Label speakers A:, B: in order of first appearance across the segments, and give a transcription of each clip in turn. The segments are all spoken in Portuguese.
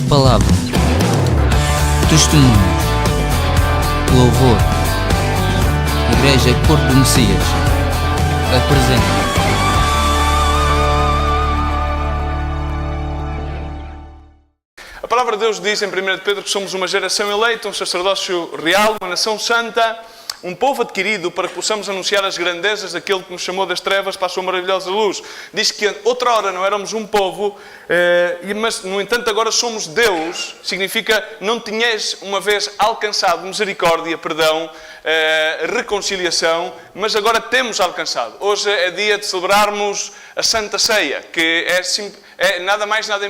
A: palavra, testemunhos, louvor, Igreja Corpo do Messias, apresenta.
B: A palavra de Deus diz em 1 Pedro que somos uma geração eleita, um sacerdócio real, uma nação santa, um povo adquirido para que possamos anunciar as grandezas daquele que nos chamou das trevas para a sua maravilhosa luz. Diz que outrora não éramos um povo, mas no entanto agora somos Deus. Significa não tinhas uma vez alcançado misericórdia, perdão, reconciliação, mas agora temos alcançado. Hoje é dia de celebrarmos a Santa Ceia, que é nada mais, nada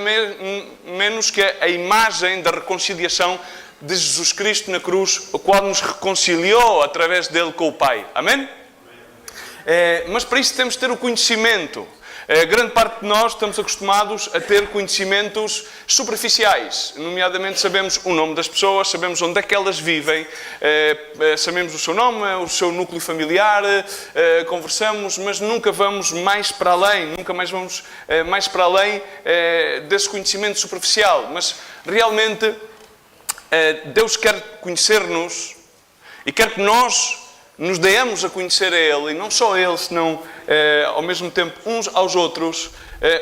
B: menos que a imagem da reconciliação de Jesus Cristo na cruz, o qual nos reconciliou através dele com o Pai. Amém? Mas para isso temos de ter o conhecimento. Grande parte de nós estamos acostumados a ter conhecimentos superficiais. Nomeadamente sabemos o nome das pessoas, sabemos onde é que elas vivem, sabemos o seu nome, o seu núcleo familiar, conversamos, mas nunca vamos mais para além, nunca mais vamos mais para além desse conhecimento superficial. Mas realmente Deus quer conhecer-nos e quer que nós nos demos a conhecer a Ele, e não só a Ele, senão ao mesmo tempo uns aos outros,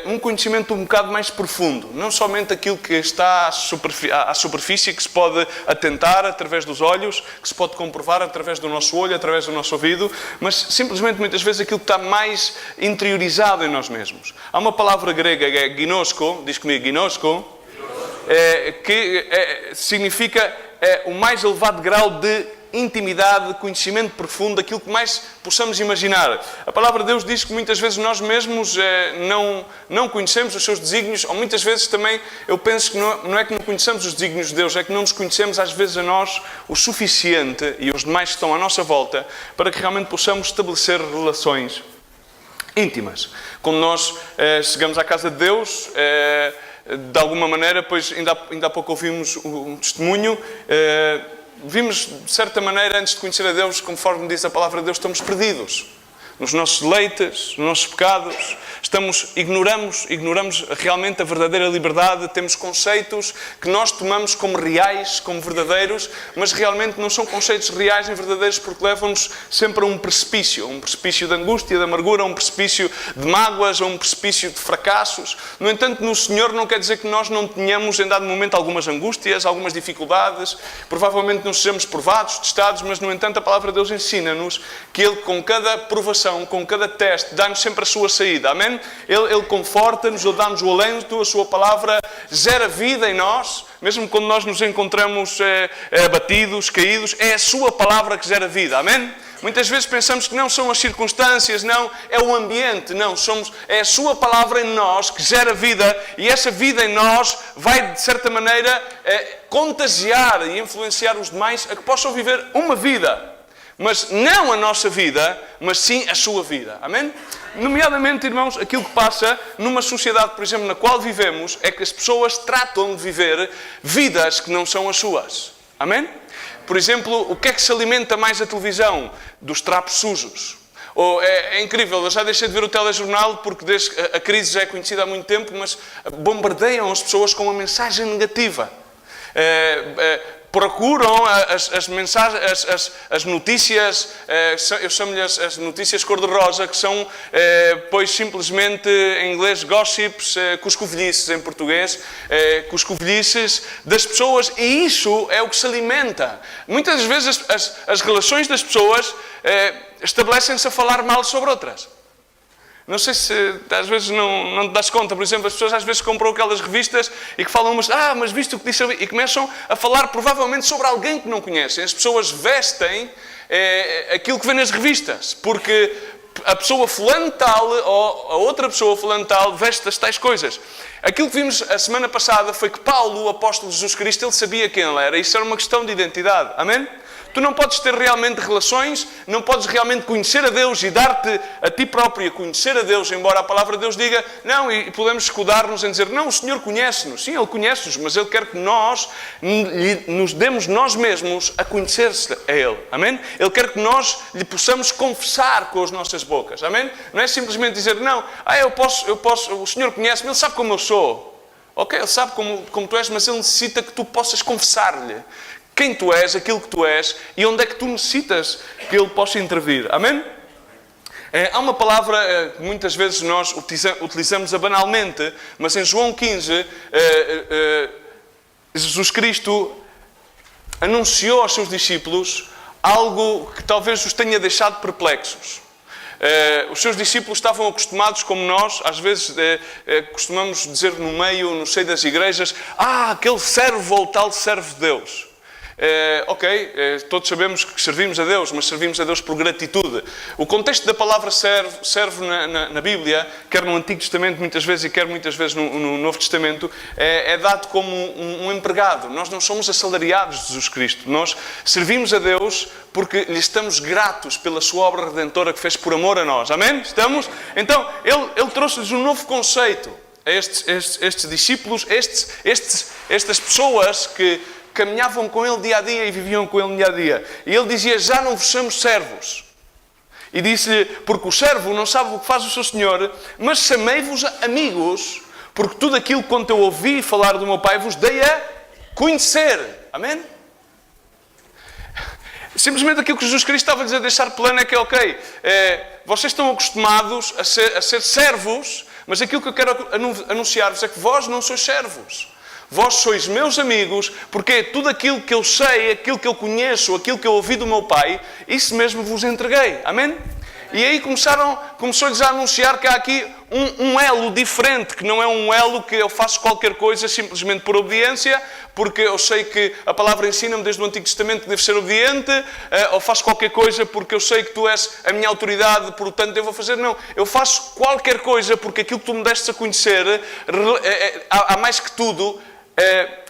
B: um conhecimento um bocado mais profundo. Não somente aquilo que está à superfície, que se pode atentar através dos olhos, que se pode comprovar através do nosso olho, através do nosso ouvido, mas simplesmente muitas vezes aquilo que está mais interiorizado em nós mesmos. Há uma palavra grega que é ginosko, diz comigo ginosko, que significa o mais elevado grau de intimidade, de conhecimento profundo, aquilo que mais possamos imaginar. A palavra de Deus diz que muitas vezes nós mesmos não conhecemos os seus desígnios, ou muitas vezes também eu penso que não é que não conhecemos os desígnios de Deus, é que não nos conhecemos às vezes a nós o suficiente e os demais que estão à nossa volta para que realmente possamos estabelecer relações íntimas. Quando nós chegamos à casa de Deus, de alguma maneira, pois ainda há pouco ouvimos um testemunho, vimos, de certa maneira, antes de conhecer a Deus, conforme diz a palavra de Deus, estamos perdidos nos nossos deleites, nos nossos pecados, ignoramos realmente a verdadeira liberdade, temos conceitos que nós tomamos como reais, como verdadeiros, mas realmente não são conceitos reais nem verdadeiros porque levam-nos sempre a um precipício de angústia, de amargura, um precipício de mágoas, a um precipício de fracassos. No entanto, no Senhor não quer dizer que nós não tenhamos em dado momento algumas angústias, algumas dificuldades, provavelmente não sejamos provados, testados, mas no entanto a palavra de Deus ensina-nos que Ele com cada provação, com cada teste, dá-nos sempre a sua saída. Amém? Ele conforta-nos, Ele dá-nos o alento, a sua palavra gera vida em nós, mesmo quando nós nos encontramos abatidos, caídos, é a sua palavra que gera vida. Amém? Muitas vezes pensamos que não são as circunstâncias, não, é o ambiente, não, é a sua palavra em nós que gera vida, e essa vida em nós vai, de certa maneira, contagiar e influenciar os demais a que possam viver uma vida. Mas não a nossa vida, mas sim a sua vida. Amém? Nomeadamente, irmãos, aquilo que passa numa sociedade, por exemplo, na qual vivemos, é que as pessoas tratam de viver vidas que não são as suas. Amém? Por exemplo, o que é que se alimenta mais a televisão? Dos trapos sujos. É incrível, eu já deixei de ver o telejornal porque desde a crise já é conhecida há muito tempo, mas bombardeiam as pessoas com uma mensagem negativa. Procuram as mensagens, as notícias, eu chamo-lhe as notícias cor-de-rosa, que são, pois, simplesmente, em inglês, gossips, cuscovilhices em português, cuscovilhices das pessoas, e isso é o que se alimenta. Muitas vezes as relações das pessoas estabelecem-se a falar mal sobre outras. Não sei se às vezes não te das conta. Por exemplo, as pessoas às vezes compram aquelas revistas e que falam mas viste o que disse ali? E começam a falar provavelmente sobre alguém que não conhecem. As pessoas vestem aquilo que vê nas revistas, porque a pessoa fulano tal ou a outra pessoa fulano tal veste as tais coisas. Aquilo que vimos a semana passada foi que Paulo, o apóstolo de Jesus Cristo, ele sabia quem ele era. Isso era uma questão de identidade. Amém? Tu não podes ter realmente relações, não podes realmente conhecer a Deus e dar-te a ti próprio a conhecer a Deus, embora a palavra de Deus diga, não, e podemos escudar-nos em dizer, não, o Senhor conhece-nos. Sim, Ele conhece-nos, mas Ele quer que nós nos demos nós mesmos a conhecer-se a Ele. Amém? Ele quer que nós lhe possamos confessar com as nossas bocas. Amém? Não é simplesmente dizer, não, eu posso, o Senhor conhece-me, Ele sabe como eu sou. Ok, Ele sabe como tu és, mas Ele necessita que tu possas confessar-lhe quem tu és, aquilo que tu és e onde é que tu necessitas que Ele possa intervir. Amém? Há uma palavra que muitas vezes nós utilizamos banalmente, mas em João 15, Jesus Cristo anunciou aos seus discípulos algo que talvez os tenha deixado perplexos. Os seus discípulos estavam acostumados, como nós, às vezes costumamos dizer no seio das igrejas, aquele servo ou tal servo de Deus. Todos sabemos que servimos a Deus, mas servimos a Deus por gratitude. O contexto da palavra servo na Bíblia, quer no Antigo Testamento muitas vezes e quer muitas vezes no Novo Testamento, é dado como um empregado. Nós não somos assalariados de Jesus Cristo. Nós servimos a Deus porque lhe estamos gratos pela sua obra redentora que fez por amor a nós. Amém? Estamos? Então, Ele trouxe-lhes um novo conceito a estes discípulos, estas pessoas que caminhavam com Ele dia a dia e viviam com Ele dia a dia. E Ele dizia, já não vos chamo servos. E disse-lhe, porque o servo não sabe o que faz o seu senhor, mas chamei-vos amigos, porque tudo aquilo quanto eu ouvi falar do meu Pai vos dei a conhecer. Amém? Simplesmente aquilo que Jesus Cristo estava a deixar plano é que vocês estão acostumados a ser servos, mas aquilo que eu quero anunciar-vos é que vós não sois servos. Vós sois meus amigos, porque tudo aquilo que eu sei, aquilo que eu conheço, aquilo que eu ouvi do meu Pai, isso mesmo vos entreguei. Amém? E aí começou-lhes a anunciar que há aqui um elo diferente, que não é um elo que eu faço qualquer coisa simplesmente por obediência, porque eu sei que a palavra ensina-me desde o Antigo Testamento que devo ser obediente, ou faço qualquer coisa porque eu sei que tu és a minha autoridade, portanto eu vou fazer. Não, eu faço qualquer coisa porque aquilo que tu me destes a conhecer, há mais que tudo,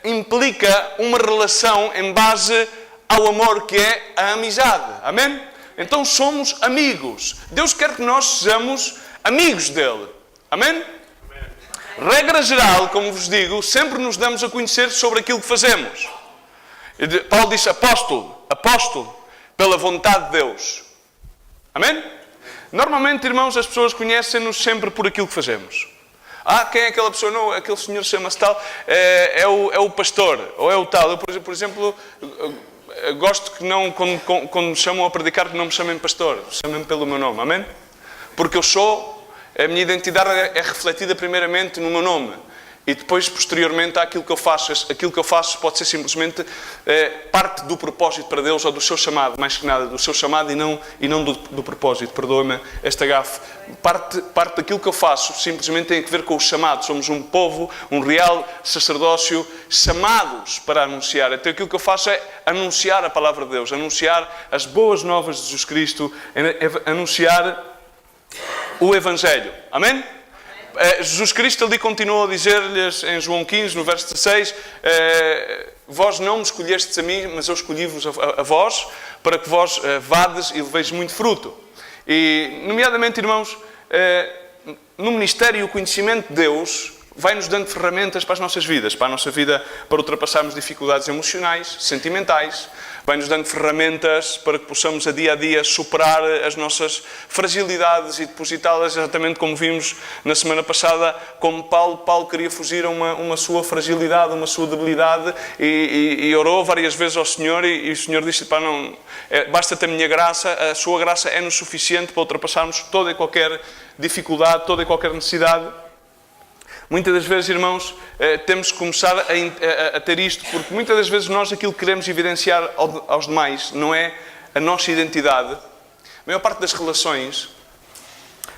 B: implica uma relação em base ao amor que é a amizade. Amém? Então somos amigos. Deus quer que nós sejamos amigos dele. Amém? Regra geral, como vos digo, sempre nos damos a conhecer sobre aquilo que fazemos. Paulo diz apóstolo, pela vontade de Deus. Amém? Normalmente, irmãos, as pessoas conhecem-nos sempre por aquilo que fazemos. Quem é aquela pessoa? Não, aquele senhor chama-se tal, é o pastor, ou é o tal. Eu, por exemplo, gosto que não, quando me chamam a predicar, que não me chamem pastor, chamem-me pelo meu nome, amém? Porque a minha identidade é refletida primeiramente no meu nome. E depois, posteriormente, aquilo que eu faço. Aquilo que eu faço pode ser simplesmente parte do propósito para Deus, ou do seu chamado, mais que nada, do seu chamado e não do propósito. Perdoa-me esta gafe. Parte daquilo que eu faço simplesmente tem a ver com o chamado. Somos um povo, um real sacerdócio, chamados para anunciar. Então aquilo que eu faço é anunciar a palavra de Deus, anunciar as boas novas de Jesus Cristo, anunciar o Evangelho. Amém? Jesus Cristo ali continuou a dizer-lhes em João 15, no verso 16, vós não me escolhestes a mim, mas eu escolhi-vos a vós, para que vós vades e leveis muito fruto. E, nomeadamente, irmãos, no ministério, o conhecimento de Deus vai-nos dando ferramentas para as nossas vidas, para a nossa vida, para ultrapassarmos dificuldades emocionais, sentimentais, vai-nos dando ferramentas para que possamos a dia superar as nossas fragilidades e depositá-las exatamente como vimos na semana passada, como Paulo queria fugir a uma sua fragilidade, uma sua debilidade e orou várias vezes ao Senhor e o Senhor disse, basta-te a minha graça, a sua graça é-nos suficiente para ultrapassarmos toda e qualquer dificuldade, toda e qualquer necessidade. Muitas das vezes, irmãos, temos que começar a ter isto, porque muitas das vezes nós aquilo que queremos evidenciar aos demais não é a nossa identidade. A maior parte das relações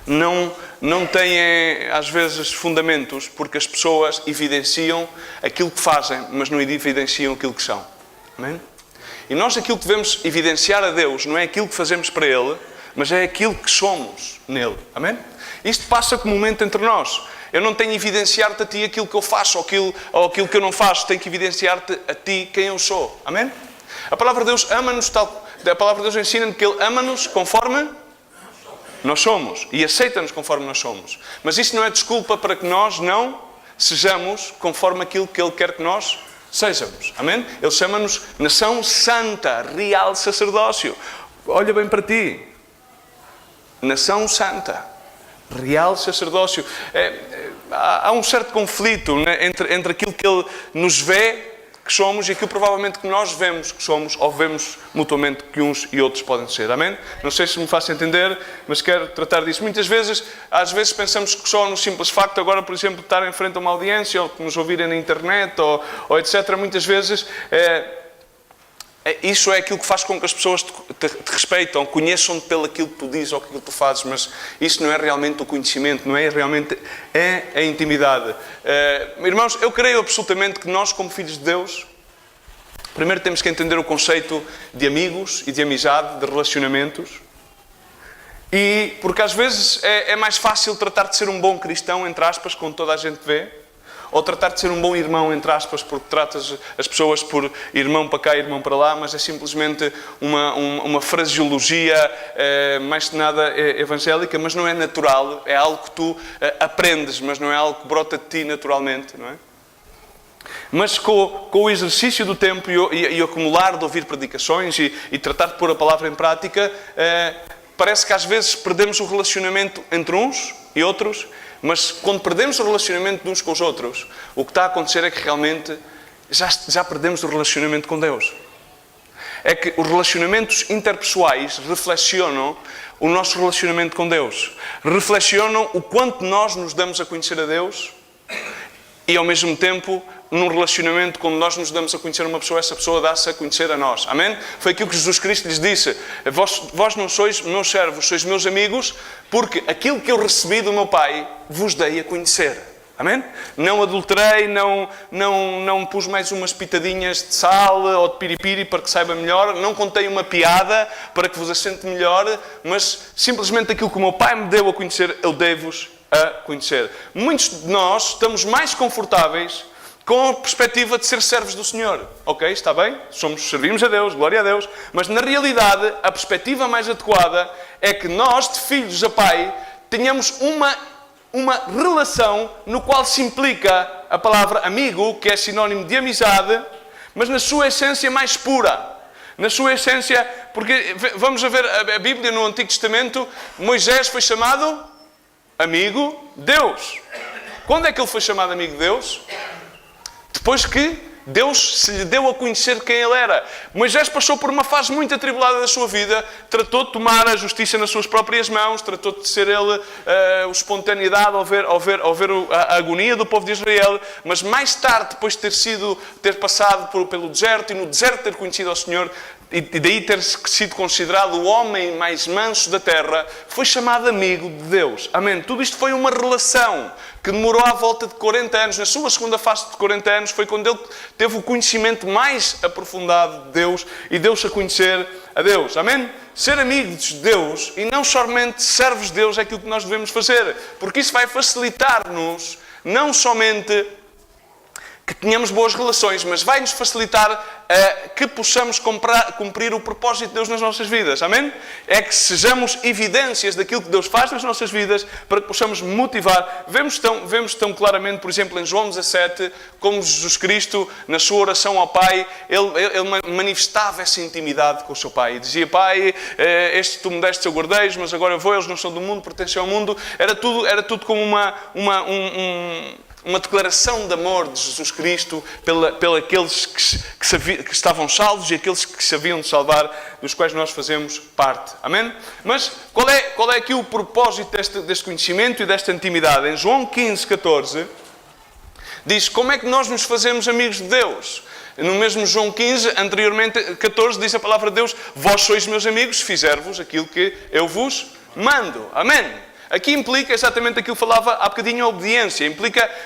B: não têm, às vezes, fundamentos, porque as pessoas evidenciam aquilo que fazem, mas não evidenciam aquilo que são. Amém? E nós aquilo que devemos evidenciar a Deus não é aquilo que fazemos para Ele, mas é aquilo que somos nele. Amém? Isto passa comumente entre nós. Eu não tenho que evidenciar-te a ti aquilo que eu faço ou aquilo que eu não faço. Tenho que evidenciar-te a ti quem eu sou. Amém? A palavra de Deus ama-nos tal. A palavra de Deus ensina-nos que Ele ama-nos conforme nós somos. E aceita-nos conforme nós somos. Mas isso não é desculpa para que nós não sejamos conforme aquilo que Ele quer que nós sejamos. Amém? Ele chama-nos nação santa, real sacerdócio. Olha bem para ti. Nação santa. Real sacerdócio. há um certo conflito, né, entre aquilo que Ele nos vê que somos e aquilo provavelmente que nós vemos que somos, ou vemos mutuamente que uns e outros podem ser. Amém? Não sei se me faço entender, mas quero tratar disso. Às vezes pensamos que só no simples facto, agora, por exemplo, de estar em frente a uma audiência, ou nos ouvirem na internet, ou etc., muitas vezes isso é aquilo que faz com que as pessoas te respeitam, conheçam-te pelo aquilo que tu dizes ou aquilo que tu fazes, mas isso não é realmente o conhecimento, não é realmente a intimidade. Irmãos, eu creio absolutamente que nós, como filhos de Deus, primeiro temos que entender o conceito de amigos e de amizade, de relacionamentos, e porque às vezes é mais fácil tratar de ser um bom cristão, entre aspas, quando toda a gente vê, ou tratar de ser um bom irmão, entre aspas, porque tratas as pessoas por irmão para cá, irmão para lá, mas é simplesmente uma fraseologia, mais que nada evangélica, mas não é natural, é algo que tu aprendes, mas não é algo que brota de ti naturalmente, não é? Mas com o exercício do tempo e o acumular de ouvir predicações e tratar de pôr a palavra em prática, parece que às vezes perdemos o relacionamento entre uns e outros, mas quando perdemos o relacionamento de uns com os outros, o que está a acontecer é que realmente já perdemos o relacionamento com Deus. É que os relacionamentos interpessoais reflexionam o nosso relacionamento com Deus. Reflexionam o quanto nós nos damos a conhecer a Deus e, ao mesmo tempo, num relacionamento, quando nós nos damos a conhecer uma pessoa, essa pessoa dá-se a conhecer a nós. Amém? Foi aquilo que Jesus Cristo lhes disse. Vós não sois meus servos, sois meus amigos, porque aquilo que eu recebi do meu Pai, vos dei a conhecer. Amém? Não adulterei, não pus mais umas pitadinhas de sal ou de piripiri para que saiba melhor, não contei uma piada para que vos assente melhor, mas simplesmente aquilo que o meu Pai me deu a conhecer, eu dei-vos a conhecer. Muitos de nós estamos mais confortáveis com a perspectiva de ser servos do Senhor. Ok, está bem? Servimos a Deus, glória a Deus. Mas na realidade, a perspectiva mais adequada é que nós, de filhos a Pai, tenhamos uma relação no qual se implica a palavra amigo, que é sinónimo de amizade, mas na sua essência mais pura. Na sua essência, porque vamos a ver a Bíblia no Antigo Testamento, Moisés foi chamado amigo de Deus. Quando é que ele foi chamado amigo de Deus? Depois que Deus se lhe deu a conhecer quem ele era. Moisés passou por uma fase muito atribulada da sua vida, tratou de tomar a justiça nas suas próprias mãos, tratou de ser ele o espontaneidade ao ver a agonia do povo de Israel, mas mais tarde, depois de ter passado pelo deserto e no deserto ter conhecido ao Senhor, e daí ter sido considerado o homem mais manso da terra, foi chamado amigo de Deus. Amém? Tudo isto foi uma relação que demorou à volta de 40 anos. Na sua segunda fase de 40 anos foi quando ele teve o conhecimento mais aprofundado de Deus e deu-se a conhecer a Deus. Amém? Ser amigos de Deus e não somente servos de Deus é aquilo que nós devemos fazer, porque isso vai facilitar-nos não somente que tenhamos boas relações, mas vai-nos facilitar que possamos cumprir o propósito de Deus nas nossas vidas. Amém? É que sejamos evidências daquilo que Deus faz nas nossas vidas para que possamos motivar. Vemos tão claramente, por exemplo, em João 17, como Jesus Cristo, na sua oração ao Pai, ele manifestava essa intimidade com o seu Pai. E dizia: Pai, este tu me deste, eu guardei, mas agora eu vou, eles não são do mundo, pertencem ao mundo. Era tudo como uma declaração de amor de Jesus Cristo pela aqueles que estavam salvos e aqueles que se haviam de salvar, dos quais nós fazemos parte. Amém? Mas qual é aqui o propósito deste conhecimento e desta intimidade? Em João 15, 14, diz como é que nós nos fazemos amigos de Deus. No mesmo João 15, anteriormente, 14, diz a palavra de Deus: vós sois meus amigos, se fizer-vos aquilo que eu vos mando. Amém? Aqui implica exatamente aquilo que falava há bocadinho, a obediência.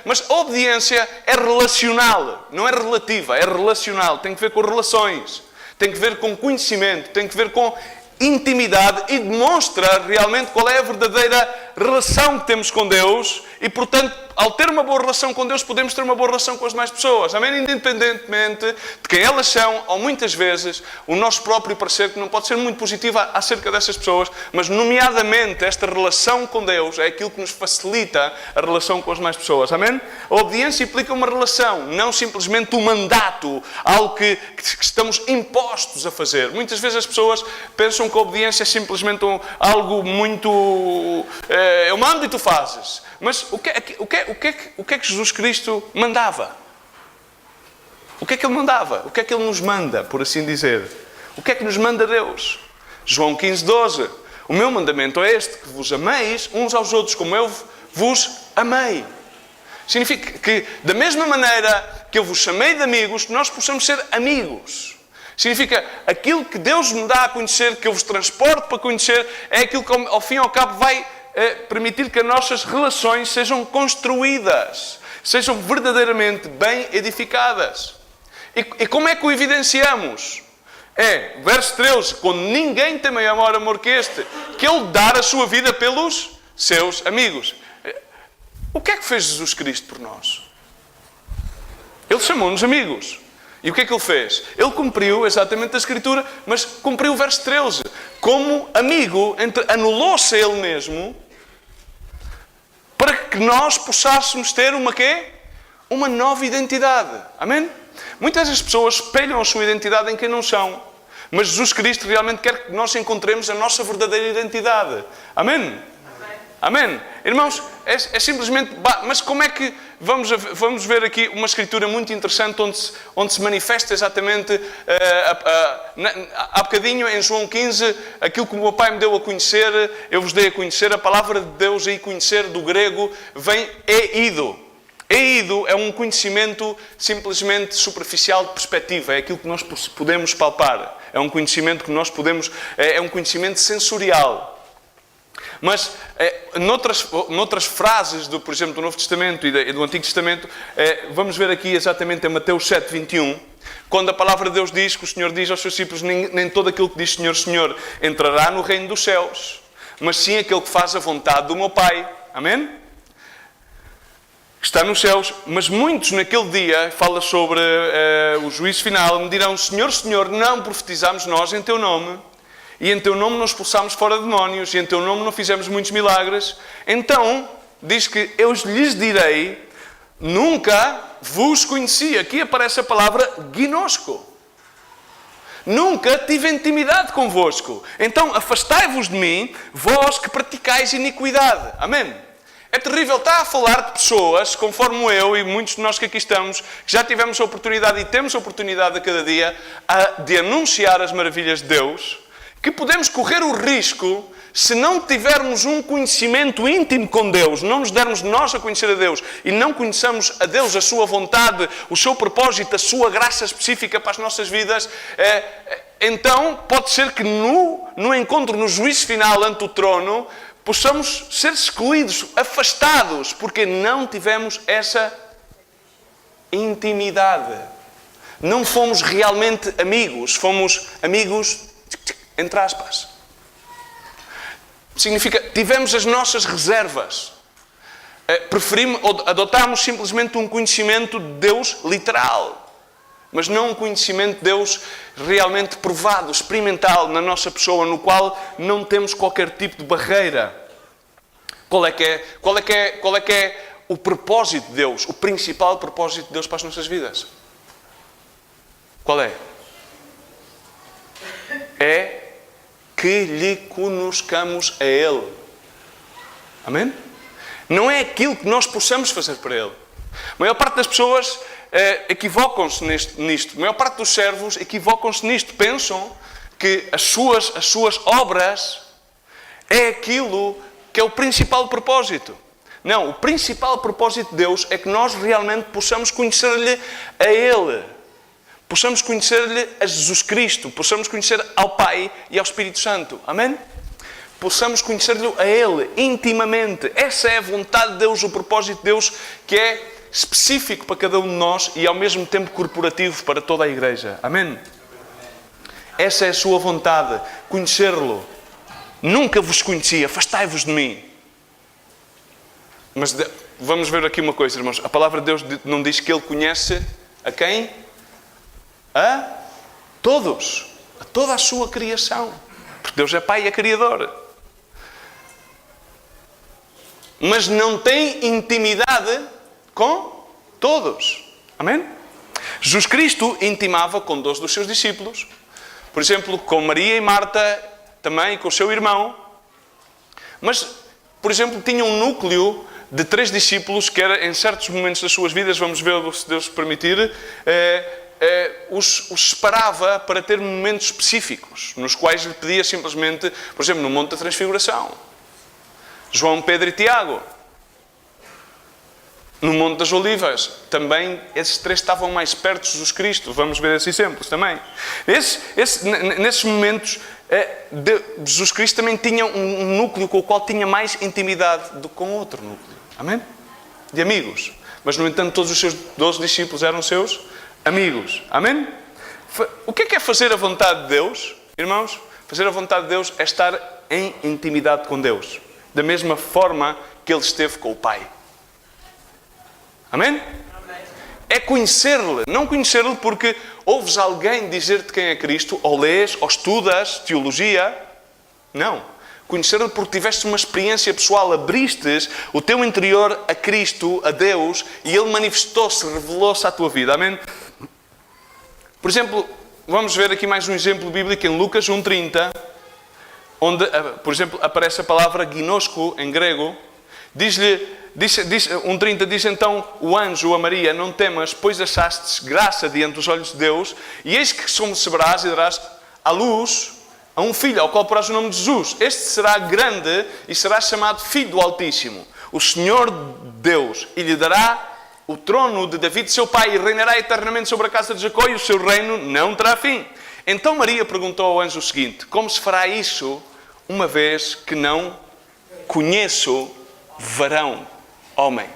B: Mas a obediência é relacional, não é relativa, é relacional. Tem que ver com relações, tem que ver com conhecimento, tem que ver com intimidade e demonstra realmente qual é a verdadeira relação que temos com Deus e, portanto, ao ter uma boa relação com Deus, podemos ter uma boa relação com as demais pessoas. Amém? Independentemente de quem elas são, ou muitas vezes, o nosso próprio parecer, que não pode ser muito positivo acerca dessas pessoas, mas, nomeadamente, esta relação com Deus é aquilo que nos facilita a relação com as demais pessoas. Amém? A obediência implica uma relação, não simplesmente um mandato, algo que estamos impostos a fazer. Muitas vezes as pessoas pensam que a obediência é simplesmente algo muito eu mando e tu fazes. Mas o que é que Jesus Cristo mandava? O que é que Ele mandava? O que é que Ele nos manda, por assim dizer? O que é que nos manda Deus? João 15:12. O meu mandamento é este, que vos ameis uns aos outros como eu vos amei. Significa que, da mesma maneira que eu vos chamei de amigos, nós possamos ser amigos. Significa, aquilo que Deus me dá a conhecer, que eu vos transporto para conhecer, é aquilo que ao fim e ao cabo vai permitir que as nossas relações sejam construídas, sejam verdadeiramente bem edificadas. E como é que o evidenciamos? Verso 13, quando ninguém tem maior amor que este, que Ele dar a sua vida pelos seus amigos. O que é que fez Jesus Cristo por nós? Ele chamou-nos amigos. E o que é que Ele fez? Ele cumpriu exatamente a Escritura, mas cumpriu o verso 13. Como amigo, anulou-se a Ele mesmo, para que nós possássemos ter uma quê? Uma nova identidade. Amém? Muitas das pessoas espelham a sua identidade em quem não são. Mas Jesus Cristo realmente quer que nós encontremos a nossa verdadeira identidade. Amém? Amém? Irmãos, é simplesmente... Mas como é que... Vamos ver aqui uma escritura muito interessante onde se manifesta exatamente... há bocadinho, em João 15, aquilo que o meu Pai me deu a conhecer, eu vos dei a conhecer. A palavra de Deus aí, conhecer, do grego, vem eido. Eido é um conhecimento simplesmente superficial de perspectiva. É aquilo que nós podemos palpar. É um conhecimento que nós podemos... É um conhecimento sensorial. Mas, noutras frases, por exemplo, do Novo Testamento e do Antigo Testamento, vamos ver aqui exatamente em Mateus 7:21, quando a palavra de Deus diz, que o Senhor diz aos seus discípulos, nem todo aquele que diz Senhor, Senhor, entrará no reino dos céus, mas sim aquele que faz a vontade do meu Pai. Amém? Está nos céus, mas muitos naquele dia, fala sobre o juízo final, me dirão, Senhor, Senhor, não profetizámos nós em Teu nome, e em Teu nome não expulsámos fora demónios, e em Teu nome não fizemos muitos milagres. Então, diz que eu lhes direi, nunca vos conheci. Aqui aparece a palavra gnosco. Nunca tive intimidade convosco. Então, afastai-vos de mim, vós que praticais iniquidade. Amém? É terrível, está a falar de pessoas, conforme eu e muitos de nós que aqui estamos, que já tivemos a oportunidade e temos a oportunidade a cada dia de anunciar as maravilhas de Deus, que podemos correr o risco, se não tivermos um conhecimento íntimo com Deus, não nos dermos nós a conhecer a Deus e não conheçamos a Deus, a sua vontade, o seu propósito, a sua graça específica para as nossas vidas, então pode ser que no encontro, no juízo final ante o trono, possamos ser excluídos, afastados, porque não tivemos essa intimidade. Não fomos realmente amigos, fomos amigos... entre aspas. Significa, tivemos as nossas reservas. Preferimos, adotámos simplesmente um conhecimento de Deus literal, mas não um conhecimento de Deus realmente provado, experimental na nossa pessoa, no qual não temos qualquer tipo de barreira. Qual é que é o propósito de Deus, o principal propósito de Deus para as nossas vidas? Qual é? É que lhe conozcamos a Ele. Amém? Não é aquilo que nós possamos fazer para Ele. A maior parte das pessoas equivocam-se nisto. A maior parte dos servos equivocam-se nisto. Pensam que as suas obras é aquilo que é o principal propósito. Não, o principal propósito de Deus é que nós realmente possamos conhecer-lhe a Ele. Possamos conhecer-lhe a Jesus Cristo, possamos conhecer ao Pai e ao Espírito Santo. Amém? Possamos conhecer-lhe a Ele intimamente. Essa é a vontade de Deus, o propósito de Deus, que é específico para cada um de nós e ao mesmo tempo corporativo para toda a igreja. Amém? Essa é a sua vontade, conhecer-lo. Nunca vos conheci, afastai-vos de mim. Mas vamos ver aqui uma coisa, irmãos. A palavra de Deus não diz que Ele conhece a quem? A todos. A toda a sua criação. Porque Deus é Pai e é Criador. Mas não tem intimidade com todos. Amém? Jesus Cristo intimava com 12 dos seus discípulos. Por exemplo, com Maria e Marta, também com o seu irmão. Mas por exemplo, tinha um núcleo de 3 discípulos que era, em certos momentos das suas vidas, vamos ver se Deus permitir, os separava para ter momentos específicos, nos quais lhe pedia simplesmente, por exemplo, no Monte da Transfiguração, João, Pedro e Tiago. No Monte das Olivas, também esses 3 estavam mais perto de Jesus Cristo. Vamos ver esses exemplos também. Nesses momentos, Jesus Cristo também tinha um núcleo com o qual tinha mais intimidade do que com outro núcleo. Amém? De amigos. Mas, no entanto, todos os seus 12 discípulos eram seus amigos. Amém? O que é fazer a vontade de Deus? Irmãos, fazer a vontade de Deus é estar em intimidade com Deus. Da mesma forma que Ele esteve com o Pai. Amém? É conhecer-lhe. Não conhecer-lhe porque ouves alguém dizer-te quem é Cristo, ou lês, ou estudas teologia. Não. Conhecer-lhe porque tiveste uma experiência pessoal, abristes o teu interior a Cristo, a Deus, e Ele manifestou-se, revelou-se à tua vida. Amém? Por exemplo, vamos ver aqui mais um exemplo bíblico em Lucas 1:30, onde, por exemplo, aparece a palavra ginosco em grego. Diz 1:30 diz então o anjo a Maria: não temas, pois achastes graça diante dos olhos de Deus, e eis que conceberás e darás à luz a um filho, ao qual porás o nome de Jesus. Este será grande e será chamado Filho do Altíssimo. O Senhor Deus, e lhe dará o trono de David, seu pai, e reinará eternamente sobre a casa de Jacó, e o seu reino não terá fim. Então Maria perguntou ao anjo o seguinte: como se fará isso, uma vez que não conheço varão, homem?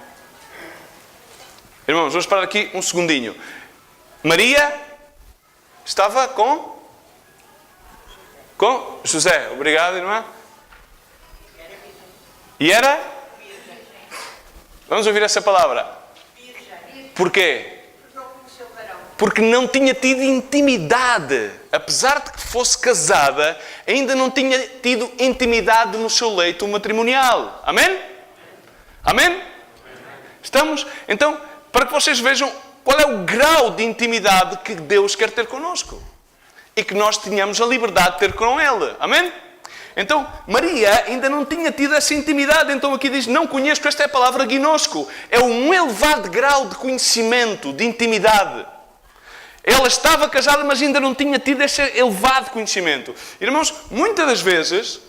B: Irmãos, vamos parar aqui um segundinho. Maria estava com José. Obrigado, irmã. E era? Vamos ouvir essa palavra. Porquê? Porque não tinha tido intimidade. Apesar de que fosse casada, ainda não tinha tido intimidade no seu leito matrimonial. Amém? Amém? Estamos? Então, para que vocês vejam qual é o grau de intimidade que Deus quer ter connosco. E que nós tenhamos a liberdade de ter com Ele. Amém? Então, Maria ainda não tinha tido essa intimidade. Então aqui diz: não conheço. Esta é a palavra ginosco. É um elevado grau de conhecimento, de intimidade. Ela estava casada, mas ainda não tinha tido esse elevado conhecimento. Irmãos, muitas das vezes,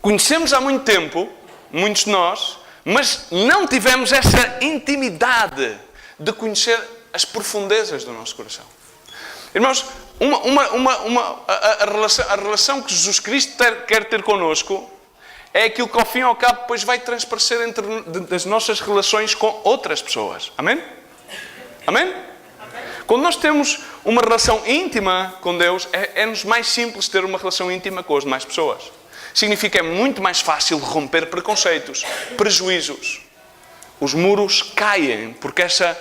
B: conhecemos há muito tempo, muitos de nós, mas não tivemos essa intimidade de conhecer as profundezas do nosso coração. Irmãos, a relação que Jesus Cristo quer ter connosco é aquilo que, ao fim e ao cabo, depois vai transparecer das nossas relações com outras pessoas. Amém? Amém? Quando nós temos uma relação íntima com Deus, é-nos mais simples ter uma relação íntima com as demais pessoas. Significa que é muito mais fácil romper preconceitos, prejuízos. Os muros caem porque essa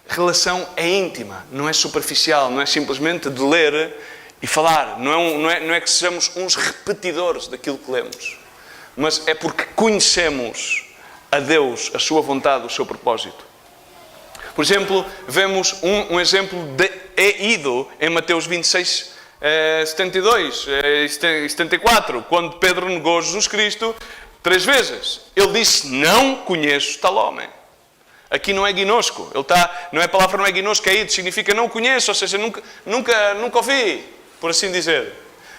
B: relação é íntima, não é superficial, não é simplesmente de ler e falar. Não é que sejamos uns repetidores daquilo que lemos, mas é porque conhecemos a Deus, a sua vontade, o seu propósito. Por exemplo, vemos um exemplo de ido em Mateus 26, 72 e 74, quando Pedro negou Jesus Cristo 3 vezes. Ele disse: não conheço tal homem. Aqui não é ginosco. Não é a palavra, não é ginosco, é ido. Significa não conheço, ou seja, nunca ouvi, por assim dizer.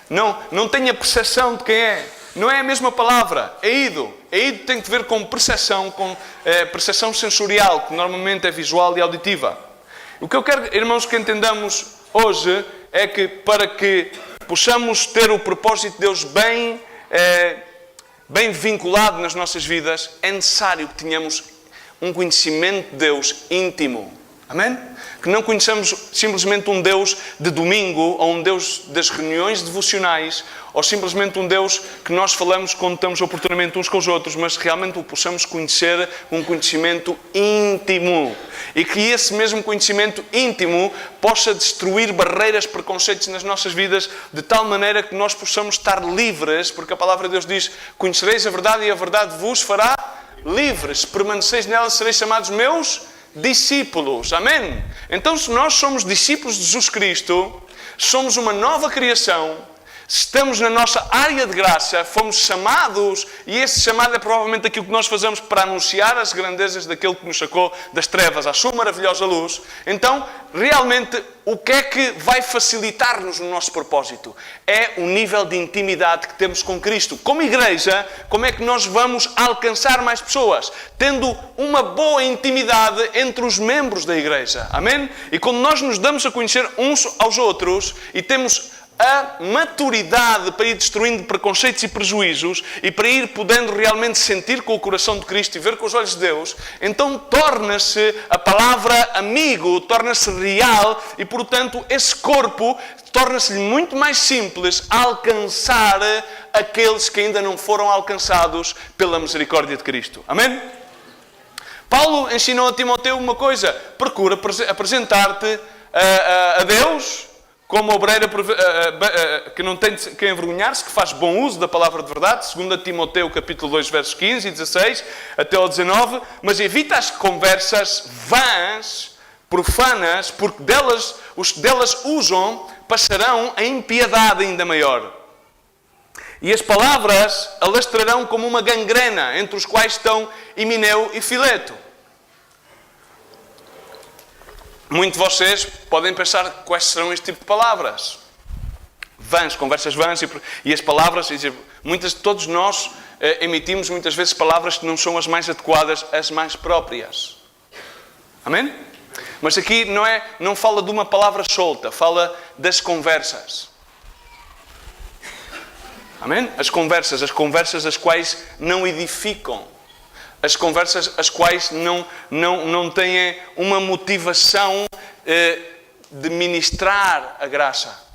B: Não tenho a percepção de quem é. Não é a mesma palavra, é ido. É ido tem que ver com percepção, com percepção sensorial, que normalmente é visual e auditiva. O que eu quero, irmãos, que entendamos hoje é que para que possamos ter o propósito de Deus bem vinculado nas nossas vidas, é necessário que tenhamos um conhecimento de Deus íntimo. Amém? Que não conheçamos simplesmente um Deus de domingo, ou um Deus das reuniões devocionais, ou simplesmente um Deus que nós falamos quando estamos oportunamente uns com os outros, mas realmente o possamos conhecer um conhecimento íntimo. E que esse mesmo conhecimento íntimo possa destruir barreiras, preconceitos nas nossas vidas, de tal maneira que nós possamos estar livres, porque a palavra de Deus diz: conhecereis a verdade e a verdade vos fará livres. Se permaneceis nela, sereis chamados meus discípulos. Amém? Então, se nós somos discípulos de Jesus Cristo, somos uma nova criação, Se estamos na nossa área de graça, fomos chamados, e esse chamado é provavelmente aquilo que nós fazemos para anunciar as grandezas daquele que nos sacou das trevas à sua maravilhosa luz. Então, realmente, o que é que vai facilitar-nos no nosso propósito? É o nível de intimidade que temos com Cristo. Como igreja, como é que nós vamos alcançar mais pessoas? Tendo uma boa intimidade entre os membros da igreja. Amém? E quando nós nos damos a conhecer uns aos outros e temos a maturidade para ir destruindo preconceitos e prejuízos e para ir podendo realmente sentir com o coração de Cristo e ver com os olhos de Deus, então torna-se a palavra amigo, torna-se real e, portanto, esse corpo torna-se-lhe muito mais simples alcançar aqueles que ainda não foram alcançados pela misericórdia de Cristo. Amém? Paulo ensinou a Timóteo uma coisa: procura apresentar-te a Deus como obreiro que não tem que envergonhar-se, que faz bom uso da palavra de verdade, 2 Timóteo capítulo 2, versos 15 e 16 até ao 19, mas evita as conversas vãs, profanas, porque os que delas usam passarão a impiedade ainda maior. E as palavras alastrarão como uma gangrena, entre os quais estão Himeneu e Fileto. Muitos de vocês podem pensar quais serão este tipo de palavras. Vãs, conversas vãs e as palavras, todos nós emitimos muitas vezes palavras que não são as mais adequadas, as mais próprias. Amém? Mas aqui não fala de uma palavra solta, fala das conversas. Amém? As conversas as quais não edificam. As conversas as quais não têm uma motivação de ministrar a graça.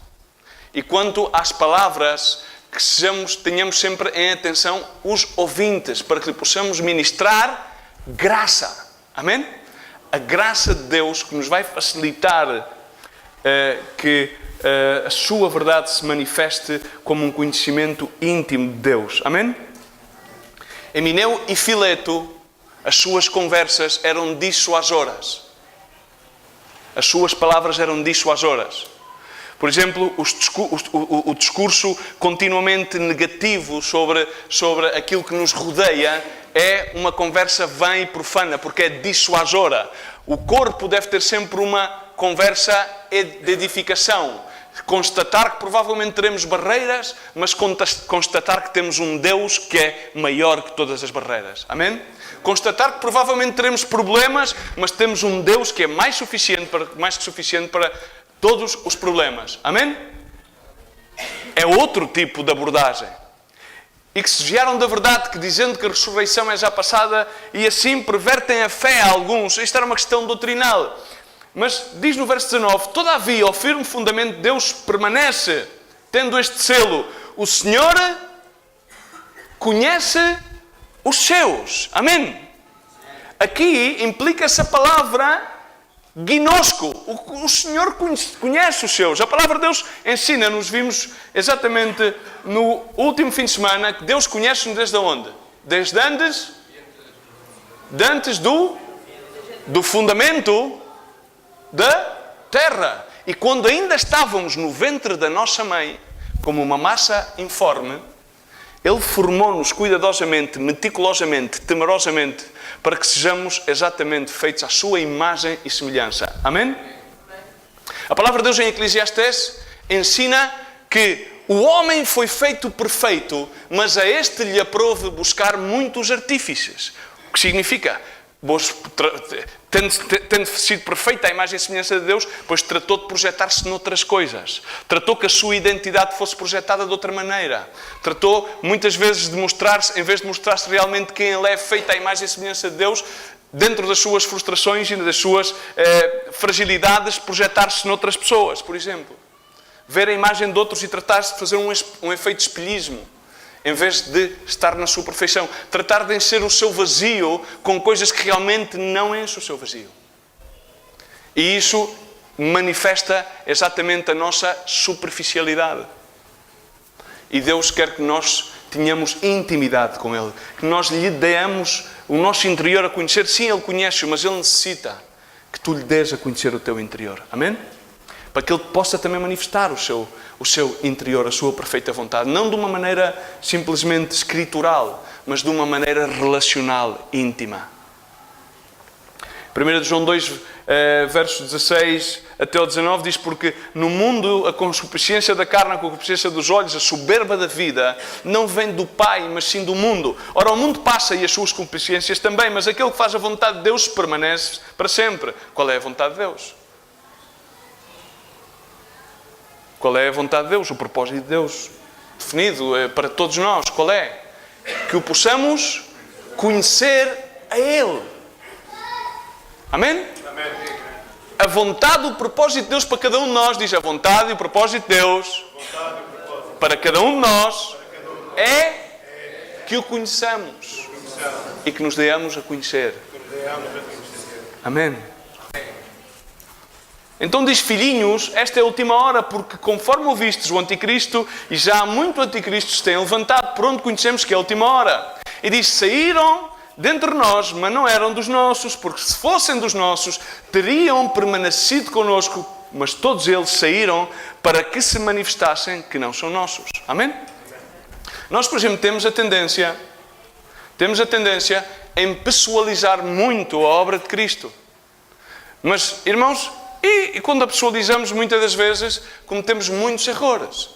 B: E quanto às palavras, que tenhamos sempre em atenção os ouvintes, para que possamos ministrar graça. Amém? A graça de Deus que nos vai facilitar que a sua verdade se manifeste como um conhecimento íntimo de Deus. Amém? Himeneu e Fileto, as suas conversas eram dissuasoras. As suas palavras eram dissuasoras. Por exemplo, o discurso continuamente negativo sobre aquilo que nos rodeia é uma conversa vã e profana, porque é dissuasora. O corpo deve ter sempre uma conversa de edificação. Constatar que provavelmente teremos barreiras, mas constatar que temos um Deus que é maior que todas as barreiras. Amém? Constatar que provavelmente teremos problemas, mas temos um Deus que é mais que suficiente para todos os problemas. Amém? É outro tipo de abordagem. E que se desviaram da verdade, que dizendo que a ressurreição é já passada, e assim pervertem a fé a alguns. Isto era uma questão doutrinal. Mas diz no verso 19: todavia, ao firme fundamento de Deus permanece, tendo este selo: o Senhor conhece os seus. Amém? Aqui implica-se a palavra gnosco. O Senhor conhece os seus. A palavra de Deus ensina-nos, vimos exatamente no último fim de semana, que Deus conhece-nos desde onde? Desde antes do fundamento da terra. E quando ainda estávamos no ventre da nossa mãe, como uma massa informe, Ele formou-nos cuidadosamente, meticulosamente, temerosamente, para que sejamos exatamente feitos à sua imagem e semelhança. Amém? A palavra de Deus em Eclesiastes ensina que o homem foi feito perfeito, mas a este lhe aprouve buscar muitos artífices. O que significa? Tendo sido perfeita a imagem e semelhança de Deus, pois tratou de projetar-se noutras coisas. Tratou que a sua identidade fosse projetada de outra maneira. Tratou muitas vezes de mostrar-se, em vez de mostrar-se realmente quem ele é, feita a imagem e semelhança de Deus, dentro das suas frustrações e das suas fragilidades, projetar-se noutras pessoas, por exemplo. Ver a imagem de outros e tratar-se de fazer um efeito de espelhismo, em vez de estar na sua perfeição. Tratar de encher o seu vazio com coisas que realmente não enchem o seu vazio. E isso manifesta exatamente a nossa superficialidade. E Deus quer que nós tenhamos intimidade com Ele. Que nós lhe demos o nosso interior a conhecer. Sim, Ele conhece-o, mas Ele necessita que tu lhe des a conhecer o teu interior. Amém? para que Ele possa também manifestar o seu interior, a sua perfeita vontade. Não de uma maneira simplesmente escritural, mas de uma maneira relacional, íntima. 1 João 2, versos 16 até o 19, diz: porque no mundo a concupiscência da carne, a concupiscência dos olhos, a soberba da vida, não vem do Pai, mas sim do mundo. Ora, o mundo passa e as suas concupiscências também, mas aquele que faz a vontade de Deus permanece para sempre. Qual é a vontade de Deus? Qual é a vontade de Deus? O propósito de Deus definido para todos nós. Qual é? Que o possamos conhecer a Ele. Amém?
C: Amém.
B: A vontade, o propósito de Deus para cada um de nós, diz a vontade e o propósito de Deus para cada um de nós é que o conheçamos e que nos deamos a conhecer. Amém? Então diz: filhinhos, esta é a última hora, porque conforme ouvistes o anticristo, e já há muito anticristos se têm levantado, por onde conhecemos que é a última hora. E diz: saíram dentre nós, mas não eram dos nossos, porque se fossem dos nossos, teriam permanecido connosco, mas todos eles saíram para que se manifestassem que não são nossos. Amém? Nós, por exemplo, temos a tendência em pessoalizar muito a obra de Cristo. Mas, irmãos, e quando a pessoalizamos, muitas das vezes cometemos muitos erros.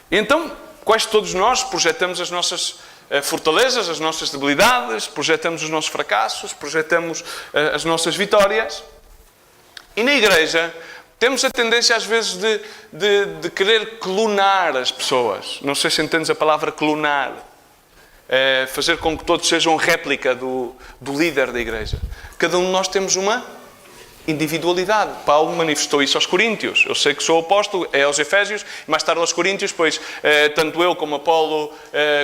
B: E então, quase todos nós projetamos as nossas fortalezas, as nossas debilidades, projetamos os nossos fracassos, projetamos as nossas vitórias. E na igreja temos a tendência às vezes de querer clonar as pessoas. Não sei se entendes a palavra clonar. Fazer com que todos sejam réplica do líder da igreja. Cada um de nós temos uma individualidade. Paulo manifestou isso aos Coríntios. Eu sei que sou apóstolo, é aos Efésios, mais tarde aos Coríntios, pois tanto eu como Apolo,